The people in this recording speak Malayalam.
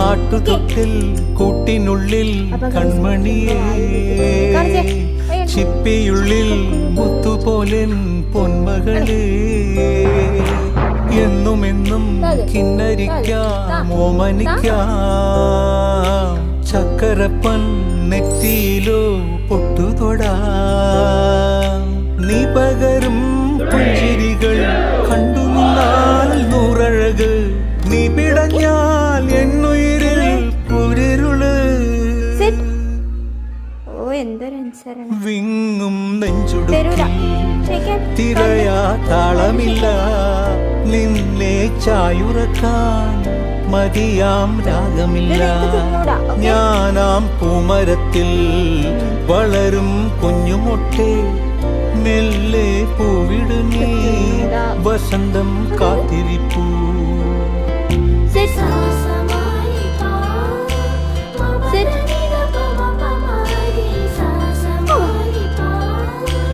ആട്ടുതൊട്ടിൽ കൂട്ടിനുള്ളിൽ കൺമണിയേ, ചിപ്പിയുള്ളിൽ മുത്തുപോലെൻ പൊന്മകളേ, എന്നുമെന്നും കിന്നരിക്കാം ഓമനിക്കാം, ചക്കരപ്പൻ നെറ്റിയിലോ പൊട്ടുതൊടാം. നീ പകരും പുഞ്ചിരികൾ കണ്ടു നിന്നാൽ നൂറഴക്, നീ പിടഞ്ഞാൽ എന്നുയിരിൽ പുരിരുള്. വിങ്ങും നെഞ്ചുടുക്കിൽ തിരയാ താളമില്ല, നിന്നെ ചായുറക്കാൻ മതിയാം രാഗമില്ല. ഞാനാം പൂമരത്തിൽ വളരും കുഞ്ഞുമൊട്ടെ, മെല്ലെ പൂവിടു നീ വസന്തം കാത്തിരിപ്പൂ.